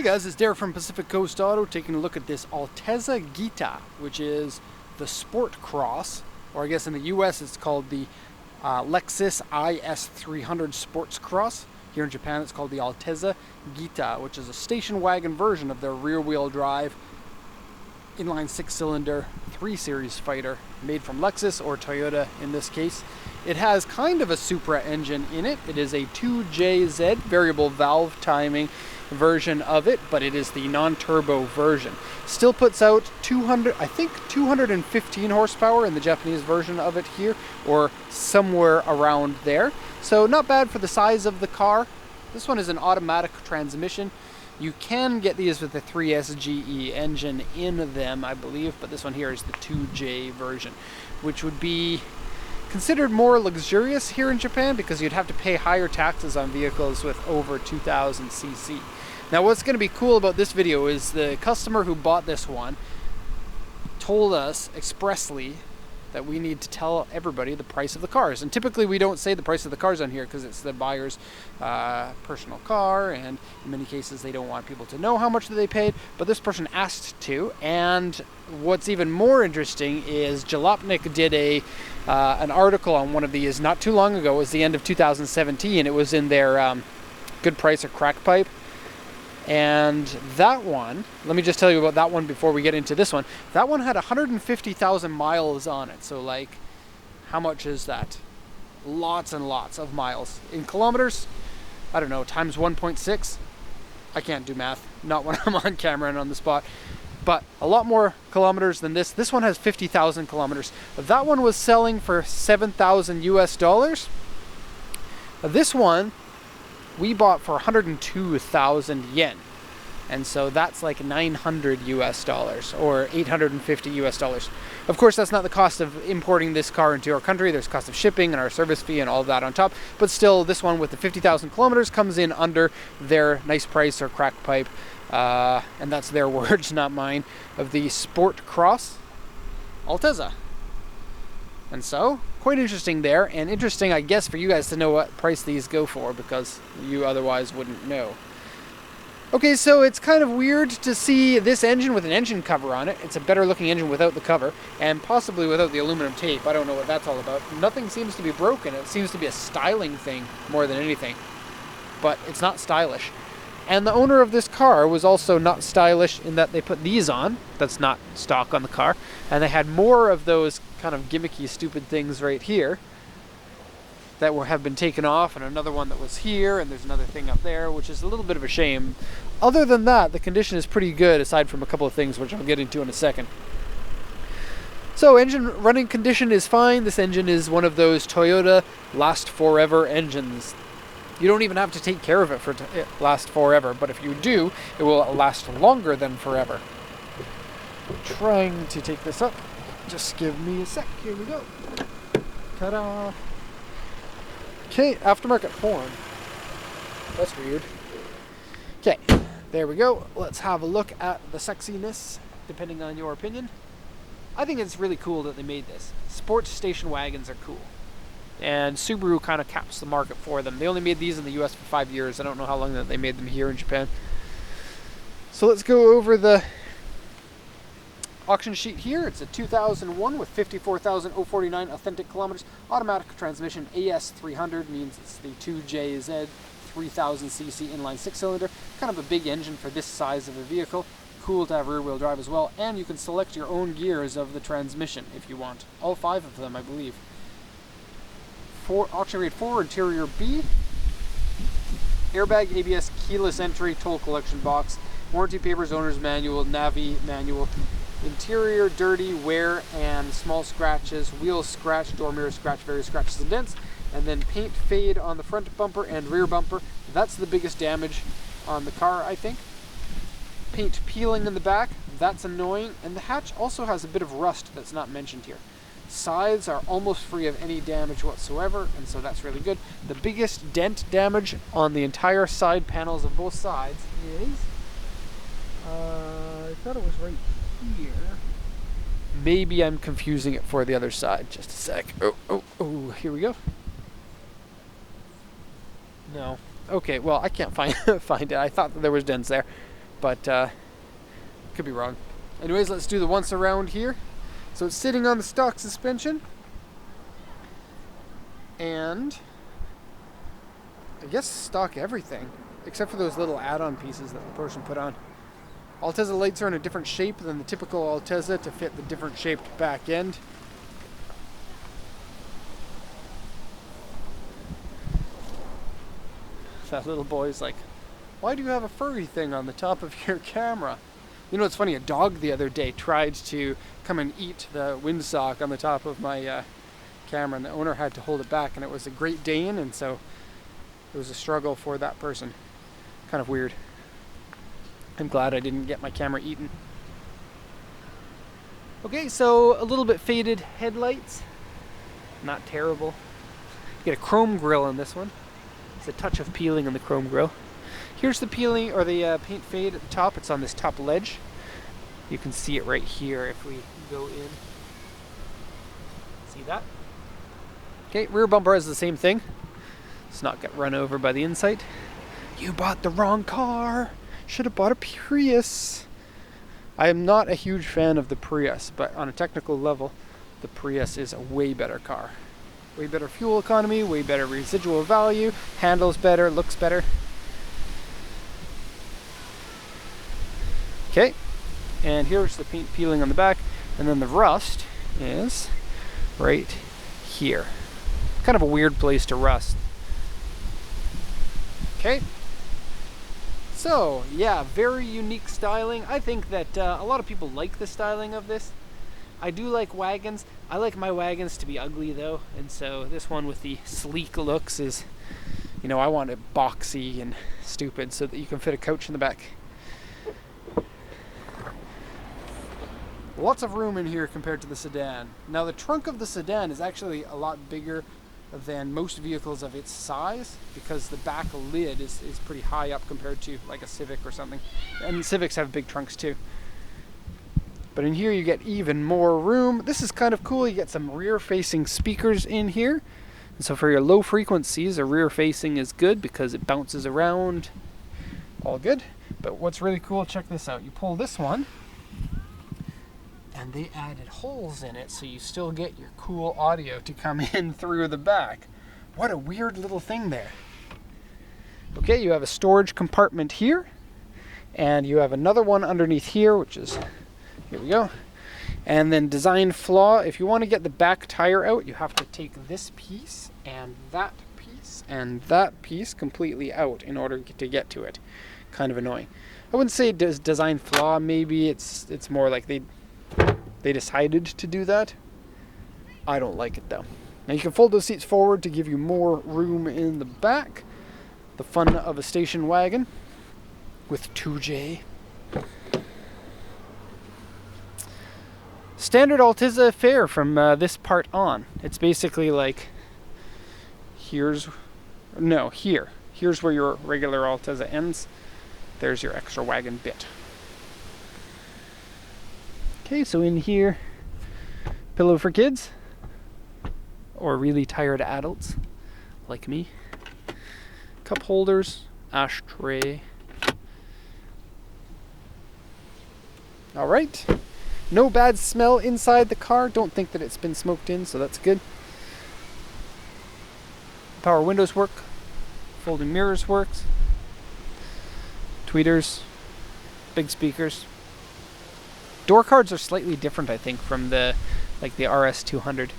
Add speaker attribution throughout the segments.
Speaker 1: Hey guys, it's Derek from Pacific Coast Auto taking a look at this Altezza Gita, which is the Sport Cross, or I guess in the US it's called the Lexus IS300 Sports Cross. Here in Japan it's called the Altezza Gita, which is a station wagon version of their rear-wheel drive inline six-cylinder 3 Series fighter made from Lexus or Toyota in this case. It has kind of a Supra engine in it. It is a 2JZ variable valve timing version of it, but it is the non-turbo version. Still puts out 215 horsepower in the Japanese version of it here, or somewhere around there. So not bad for the size of the car. This one is an automatic transmission. You can get these with the 3SGE engine in them, I believe, but this one here is the 2J version, which would be considered more luxurious here in Japan because you'd have to pay higher taxes on vehicles with over 2000 cc. Now what's going to be cool about this video is the customer who bought this one told us expressly that we need to tell everybody the price of the cars. And typically we don't say the price of the cars on here because it's the buyer's personal car, and in many cases they don't want people to know how much they paid, but this person asked to. And what's even more interesting is Jalopnik did an article on one of these not too long ago. It was the end of 2017. It was in their Good Price or Crack Pipe. And that one, let me just tell you about that one before we get into this one. That one had 150,000 miles on it. So like, how much is that? Lots and lots of miles. In kilometers, I don't know, times 1.6. I can't do math, not when I'm on camera and on the spot. But a lot more kilometers than this. This one has 50,000 kilometers. That one was selling for 7,000 US dollars. This one we bought for 102,000 yen. And so that's like 900 US dollars or 850 US dollars. Of course, that's not the cost of importing this car into our country. There's cost of shipping and our service fee and all of that on top. But still, this one with the 50,000 kilometers comes in under their nice price or crack pipe. And that's their words, not mine, of the Sport Cross Altezza. And so, quite interesting there, and interesting, I guess, for you guys to know what price these go for, because you otherwise wouldn't know. Okay, so it's kind of weird to see this engine with an engine cover on it. It's a better looking engine without the cover, and possibly without the aluminum tape. I don't know what that's all about. Nothing seems to be broken. It seems to be a styling thing more than anything. But it's not stylish. And the owner of this car was also not stylish in that they put these on. That's not stock on the car. And they had more of those kind of gimmicky, stupid things right here that have been taken off, and another one that was here, and there's another thing up there, which is a little bit of a shame. Other than that, the condition is pretty good, aside from a couple of things, which I'll get into in a second. So engine running condition is fine. This engine is one of those Toyota last forever engines. You don't even have to take care of it for it last forever, but if you do, it will last longer than forever. I'm trying to take this up. Just give me a sec. Here we go. Ta-da! Okay, aftermarket horn. That's weird. Okay, there we go. Let's have a look at the sexiness, depending on your opinion. I think it's really cool that they made this. Sports station wagons are cool. And Subaru kind of caps the market for them. They only made these in the US for 5 years. I don't know how long that they made them here in Japan. So let's go over the auction sheet here. It's a 2001 with 54,049 authentic kilometers. Automatic transmission, AS300 means it's the 2JZ 3000 cc inline six-cylinder. Kind of a big engine for this size of a vehicle. Cool to have rear-wheel drive as well. And you can select your own gears of the transmission if you want. All 5 of them, I believe. Auction rate 4, interior B. Airbag, ABS, keyless entry, toll collection box. Warranty papers, owner's manual, Navi manual. Interior dirty, wear, and small scratches. Wheels scratch, door mirror scratch, various scratches and dents. And then paint fade on the front bumper and rear bumper. That's the biggest damage on the car, I think. Paint peeling in the back. That's annoying. And the hatch also has a bit of rust that's not mentioned here. Sides are almost free of any damage whatsoever, and so that's really good. The biggest dent damage on the entire side panels of both sides is, I thought it was right here. Maybe I'm confusing it for the other side. Just a sec. Oh, here we go. No. Okay, well, I can't find it. I thought that there was dents there. but could be wrong. Anyways, let's do the once around here. So it's sitting on the stock suspension, and I guess stock everything, except for those little add-on pieces that the person put on. Altezza lights are in a different shape than the typical Altezza to fit the different shaped back end. That little boy's like, why do you have a furry thing on the top of your camera? You know, it's funny, a dog the other day tried to come and eat the windsock on the top of my camera, and the owner had to hold it back, and it was a Great Dane, and so it was a struggle for that person. Kind of weird. I'm glad I didn't get my camera eaten. Okay, so a little bit faded headlights. Not terrible. You get a chrome grille on this one. It's a touch of peeling on the chrome grille. Here's the peeling, or the paint fade at the top. It's on this top ledge. You can see it right here if we go in. See that? Okay, rear bumper has the same thing. Let's not get run over by the Insight. You bought the wrong car. Should have bought a Prius. I am not a huge fan of the Prius, but on a technical level, the Prius is a way better car. Way better fuel economy, way better residual value, handles better, looks better. Okay, and here's the paint peeling on the back, and then the rust is right here. Kind of a weird place to rust. Okay. So, yeah, very unique styling. I think that a lot of people like the styling of this. I do like wagons. I like my wagons to be ugly, though, and so this one with the sleek looks is, you know, I want it boxy and stupid so that you can fit a couch in the back. Lots of room in here compared to the sedan. Now, the trunk of the sedan is actually a lot bigger than most vehicles of its size, because the back lid is pretty high up compared to like a Civic or something. And Civics have big trunks too. But in here you get even more room. This is kind of cool. You get some rear facing speakers in here. And so for your low frequencies, a rear facing is good because it bounces around. All good. But what's really cool, check this out. You pull this one, and they added holes in it so you still get your cool audio to come in through the back. What a weird little thing there. Okay, you have a storage compartment here, and you have another one underneath here, which is, here we go. And then design flaw, if you want to get the back tire out, you have to take this piece and that piece completely out in order to get to it. Kind of annoying. I wouldn't say design flaw, maybe it's more like they decided to do that. I don't like it though. Now you can fold those seats forward to give you more room in the back. The fun of a station wagon with 2J. Standard Altezza fare from this part on. It's basically like, here's where your regular Altezza ends. There's your extra wagon bit. Okay, so in here, pillow for kids, or really tired adults, like me. Cup holders, ashtray. All right, no bad smell inside the car. Don't think that it's been smoked in, so that's good. Power windows work, folding mirrors works, tweeters, big speakers. Door cards are slightly different, I think, from the RS200.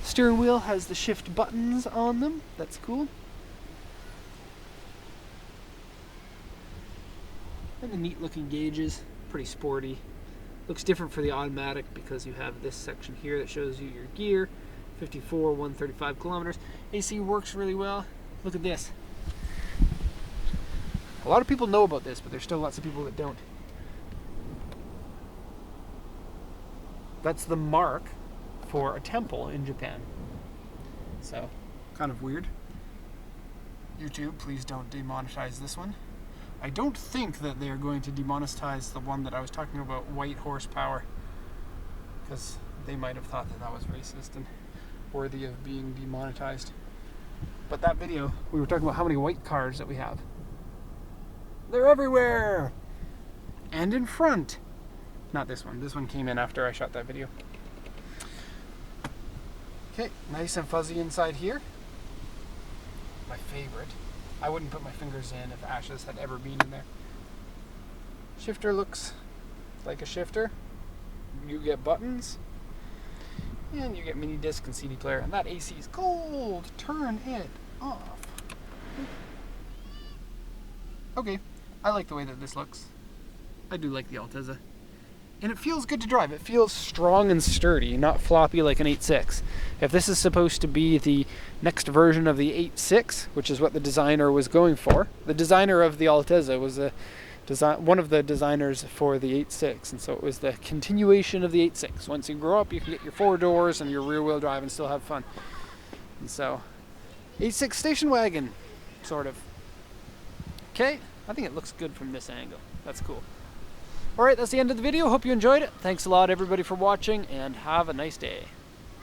Speaker 1: Steering wheel has the shift buttons on them. That's cool. And the neat looking gauges, pretty sporty. Looks different for the automatic because you have this section here that shows you your gear. 54, 135 kilometers. AC works really well. Look at this. A lot of people know about this, but there's still lots of people that don't. That's the mark for a temple in Japan. So, kind of weird. YouTube, please don't demonetize this one. I don't think that they're going to demonetize the one that I was talking about, white horsepower, because they might have thought that that was racist and worthy of being demonetized. But that video, we were talking about how many white cars that we have. They're everywhere! And in front. Not this one. This one came in after I shot that video. Okay, nice and fuzzy inside here. My favorite. I wouldn't put my fingers in if ashes had ever been in there. Shifter looks like a shifter. You get buttons. And you get mini disc and CD player. And that AC is cold. Turn it off. Okay, I like the way that this looks. I do like the Altezza. And it feels good to drive. It feels strong and sturdy, not floppy like an 8.6. If this is supposed to be the next version of the 8.6, which is what the designer was going for, the designer of the Altezza was one of the designers for the 8.6, and so it was the continuation of the 8.6. Once you grow up, you can get your 4 doors and your rear-wheel drive and still have fun. And so, 8.6 station wagon, sort of. Okay, I think it looks good from this angle. That's cool. Alright, that's the end of the video. Hope you enjoyed it. Thanks a lot, everybody, for watching, and have a nice day.